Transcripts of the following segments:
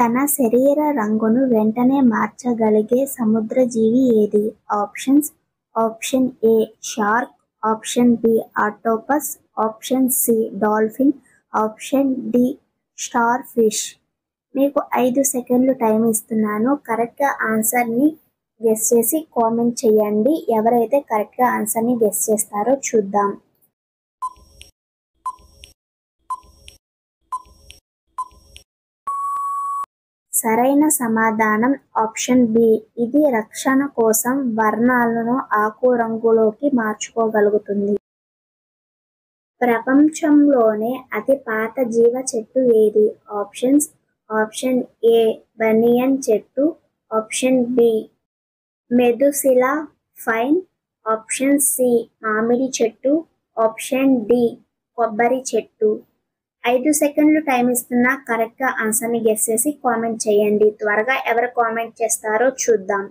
తన శరీర రంగును వెంటనే మార్చగలిగే సముద్రజీవి ఏది? Options: option A shark, option B octopus, option C dolphin, option D starfish. మీకు 5 సెకండ్లు టైం ఇస్తున్నాను. కరెక్ట్గా ఆన్సర్ని గెస్ చేసి కామెంట్ చేయండి. ఎవరైతే కరెక్ట్గా ఆన్సర్ని గెస్ చేస్తారో చూద్దాం. సరైన సమాధానం ఆప్షన్ బి. ఇది రక్షణ కోసం వర్ణాలను ఆకు రంగులోకి మార్చుకోగలుగుతుంది. ప్రపంచంలోనే అతి పాత జీవ చెట్టు ఏది? ఆప్షన్స్: ఆప్షన్ ఏ బనియన్ చెట్టు, ఆప్షన్ బి మెదుసిలా ఫైన్, ఆప్షన్ సి మామిడి చెట్టు, ఆప్షన్ డి కొబ్బరి చెట్టు. 5 సెకండ్లు టైం ఇస్తున్నా. కరెక్ట్గా ఆన్సర్ని గెస్ చేసి కామెంట్ చేయండి. త్వరగా ఎవరు కామెంట్ చేస్తారో చూద్దాం.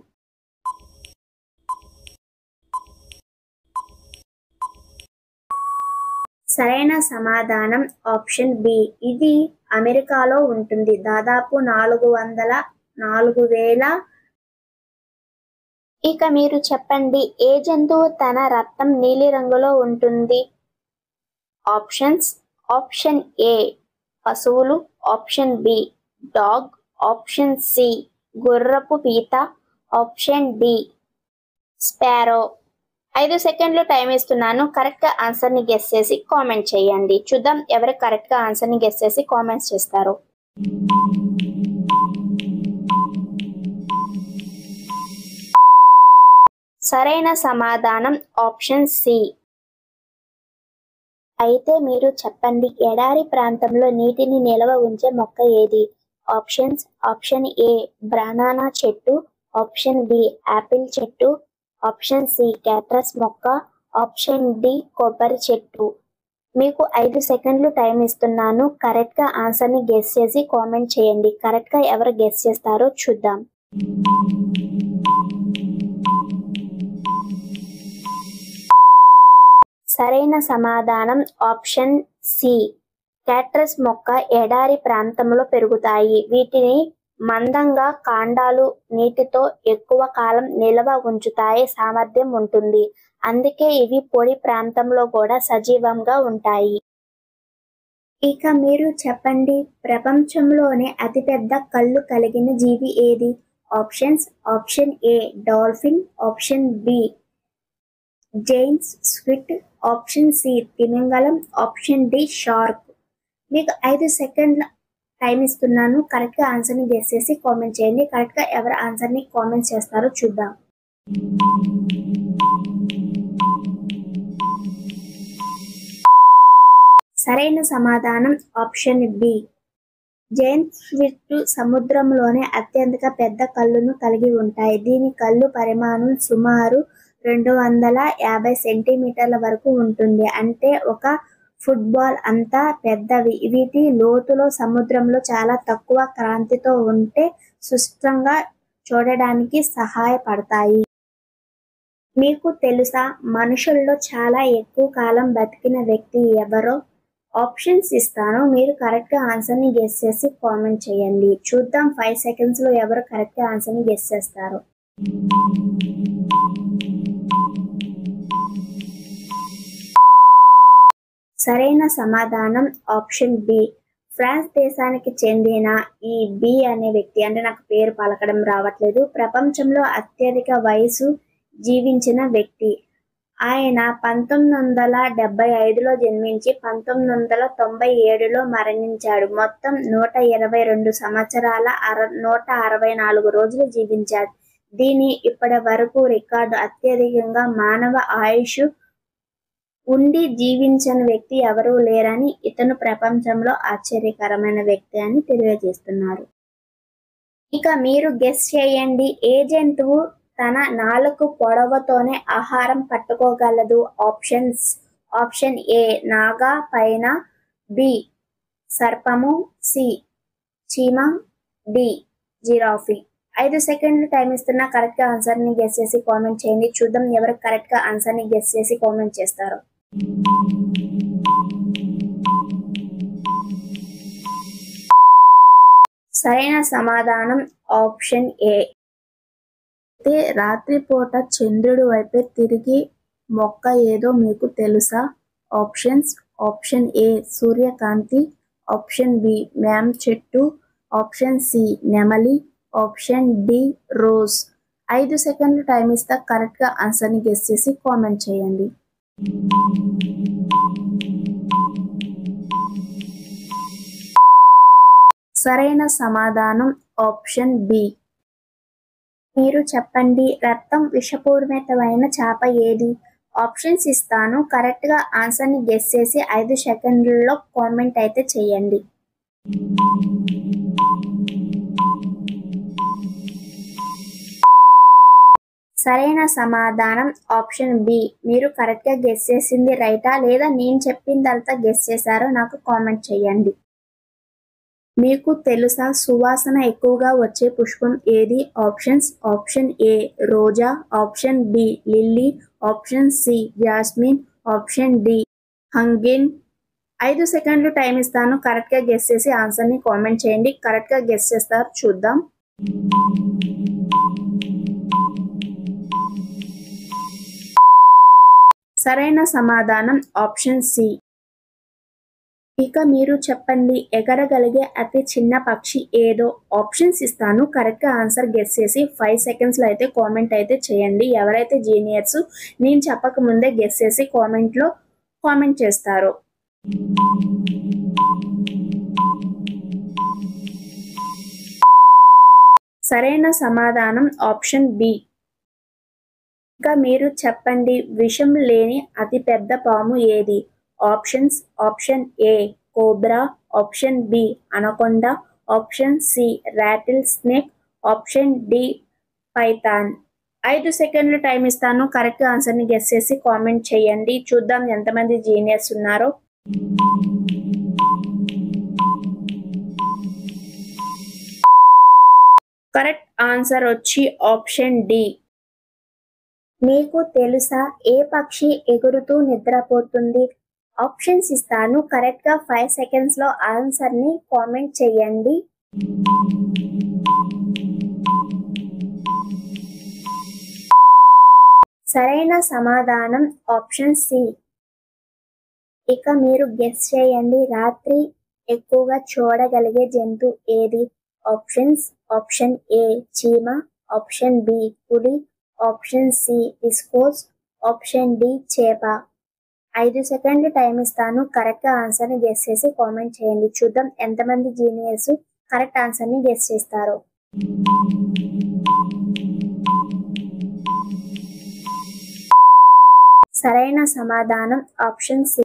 సరైన సమాధానం ఆప్షన్ బి. ఇది అమెరికాలో ఉంటుంది. దాదాపు 4,000. ఇక మీరు చెప్పండి, ఏ జంతువు తన రక్తం నీలిరంగులో ఉంటుంది? ఆప్షన్స్: ఆప్షన్ ఏ పశువులు, option B dog, option C గుర్రపు పీత, ఆప్షన్ డి స్పారో. 5 సెకండ్లు టైం ఇస్తున్నాను. కరెక్ట్గా ఆన్సర్ని గెస్ చేసి కామెంట్ చేయండి. చూద్దాం ఎవరు కరెక్ట్గా ఆన్సర్ని గెస్ చేసి కామెంట్స్ చేస్తారో. సరైన సమాధానం ఆప్షన్ సి. అయితే మీరు చెప్పండి, ఎడారి ప్రాంతంలో నీటిని నిల్వ ఉంచే మొక్క ఏది? ఆప్షన్స్: ఆప్షన్ ఏ బనానా చెట్టు, ఆప్షన్ బి యాపిల్ చెట్టు, ఆప్షన్ సి క్యాక్టస్ మొక్క, ఆప్షన్ డి కొబ్బరి చెట్టు. మీకు 5 సెకండ్లు టైం ఇస్తున్నాను. కరెక్ట్గా ఆన్సర్ని గెస్ చేసి కామెంట్ చేయండి. కరెక్ట్గా ఎవరు గెస్ చేస్తారో చూద్దాం. సరైన సమాధానం ఆప్షన్ సి. క్యాక్టస్ మొక్క ఎడారి ప్రాంతంలో పెరుగుతాయి. వీటిని మందంగా కాండాలు నీటితో ఎక్కువ కాలం నిల్వ ఉంచుతాయి సామర్థ్యం ఉంటుంది. అందుకే ఇవి పొడి ప్రాంతంలో కూడా సజీవంగా ఉంటాయి. ఇక మీరు చెప్పండి, ప్రపంచంలోనే అతిపెద్ద కళ్ళు కలిగిన జీవి ఏది? Options: option A dolphin, option B giant squid, option C తిమింగలం, ఆప్షన్ డి షార్క్. మీకు 5 సెకండ్ల టైం ఇస్తున్నాను. కరెక్ట్గా ఆన్సర్ని గెస్ చేసి కామెంట్ చేయండి. కరెక్ట్గా ఎవరు ఆన్సర్ని కామెంట్ చేస్తారో చూద్దాం. సరైన సమాధానం ఆప్షన్ బి. జైంట్ స్క్విడ్ సముద్రంలోనే అత్యంత పెద్ద కళ్ళును కలిగి ఉంటాయి. దీని కళ్ళు పరిమాణం సుమారు 250 సెంటీమీటర్ల వరకు ఉంటుంది. అంటే ఒక ఫుట్బాల్ అంత పెద్దవి. వీటి లోతులో సముద్రంలో చాలా తక్కువ కాంతితో ఉంటే స్పష్టంగా చూడడానికి సహాయపడతాయి. మీకు తెలుసా, మనుషుల్లో చాలా ఎక్కువ కాలం బతికిన వ్యక్తి ఎవరో? ఆప్షన్స్ ఇస్తాను. మీరు కరెక్ట్గా ఆన్సర్ని గెస్ చేసి కామెంట్ చేయండి. చూద్దాం 5 సెకండ్స్లో ఎవరు కరెక్ట్గా ఆన్సర్ని గెస్ చేస్తారో. సరైన సమాధానం ఆప్షన్ బి. ఫ్రాన్స్ దేశానికి చెందిన ఈ బి అనే వ్యక్తి, అంటే నాకు పేరు పలకడం రావట్లేదు, ప్రపంచంలో అత్యధిక వయసు జీవించిన వ్యక్తి. ఆయన 1975లో జన్మించి 1997లో మరణించాడు. మొత్తం 122 సంవత్సరాల 164 రోజులు జీవించాడు. దీని ఇప్పటి వరకు రికార్డు. అత్యధికంగా మానవ ఆయుష్ ఉండి జీవించని వ్యక్తి ఎవరూ లేరని, ఇతను ప్రపంచంలో ఆశ్చర్యకరమైన వ్యక్తి అని తెలియజేస్తున్నారు. ఇక మీరు గెస్ చేయండి, ఏ జంతువు తన నాలుక పొడవుతోనే ఆహారం పట్టుకోగలదు? ఆప్షన్స్: ఆప్షన్ ఏ నాగా పైన, బి సర్పము, సి చీమ, డి జిరాఫీ. 5 సెకండ్లు టైం ఇస్తున్నా. కరెక్ట్గా ఆన్సర్ని గెస్ చేసి కామెంట్ చేయండి. చూద్దాం ఎవరు కరెక్ట్గా ఆన్సర్ని గెస్ చేసి కామెంట్ చేస్తారో. సరైన సమాధానం ఆప్షన్ ఏ. అయితే రాత్రిపూట చంద్రుడి వైపే తిరిగి మొక్క ఏదో మీకు తెలుసా? ఆప్షన్స్: ఆప్షన్ ఏ సూర్యకాంతి, ఆప్షన్ బి మ్యామ్ చెట్టు, ఆప్షన్ సి నెమలి, ఆప్షన్ డి రోజ్. 5 సెకండ్లు టైం ఇస్తా, కరెక్ట్గా ఆన్సర్ని గెస్ చేసి కామెంట్ చేయండి. సరైన సమాధానం ఆప్షన్ బి. మీరు చెప్పండి, రక్తం విషపూరితమైన చేప ఏది? ఆప్షన్స్ ఇస్తాను, కరెక్ట్గా ఆన్సర్ని గెస్ చేసి 5 సెకండ్లలో కామెంట్ అయితే చేయండి. సరైన సమాధానం ఆప్షన్ బి. మీరు కరెక్ట్గా గెస్ చేసింది రైటా లేదా నేను చెప్పిందంతా గెస్ చేశారో నాకు కామెంట్ చేయండి. మీకు తెలుసా సువాసన ఎక్కువగా వచ్చే పుష్పం ఏది? ఆప్షన్స్: ఆప్షన్ ఏ రోజా, option B lily, option C jasmine, option D హంగిన్. 5 సెకండ్లు టైం ఇస్తాను, కరెక్ట్గా గెస్ చేసి ఆన్సర్ని కామెంట్ చేయండి. కరెక్ట్గా గెస్ చేస్తారు, చూద్దాం. సరైన సమాధానం ఆప్షన్ సి. ఇక మీరు చెప్పండి, ఎగరగలిగే అతి చిన్న పక్షి ఏదో? ఆప్షన్స్ ఇస్తాను, కరెక్ట్గా ఆన్సర్ గెస్ చేసి 5 సెకండ్స్లో అయితే కామెంట్ అయితే చేయండి. ఎవరైతే జీనియర్స్ నేను చెప్పకముందే గెస్ చేసి కామెంట్లో కామెంట్ చేస్తారో. సరైన సమాధానం ఆప్షన్ బి. ఇంకా మీరు చెప్పండి, విషం లేని అతిపెద్ద పాము ఏది? Options: option A cobra, option B anaconda, option C rattlesnake, option D python. 5 సెకండ్లు టైం ఇస్తాను, కరెక్ట్ ఆన్సర్ని గెస్ చేసి కామెంట్ చేయండి. చూద్దాం ఎంతమంది జీనియర్స్ ఉన్నారో. కరెక్ట్ ఆన్సర్ వచ్చి ఆప్షన్ డి. మీకు తెలుసా ఏ పక్షి ఎగురుతూ నిద్రపోతుంది? ఆప్షన్స్ ఇస్తాను, కరెక్ట్గా 5 సెకండ్స్లో ఆన్సర్ని కామెంట్ చేయండి. సరైన సమాధానం ఆప్షన్ సి. ఇక మీరు గెస్ చేయండి, రాత్రి ఎక్కువగా చూడగలిగే జంతువు ఏది? ఆప్షన్స్: ఆప్షన్ ఏ చీమ, ఆప్షన్ బి పులి, option C discus, option D చేప. 5 సెకండ్లు టైం ఇస్తాను, కరెక్ట్గా ఆన్సర్ని గెస్ చేసి కామెంట్ చేయండి. చూద్దాం ఎంతమంది జీనియర్స్ కరెక్ట్ ఆన్సర్ని గెస్ చేస్తారో. సరైన సమాధానం ఆప్షన్ సి.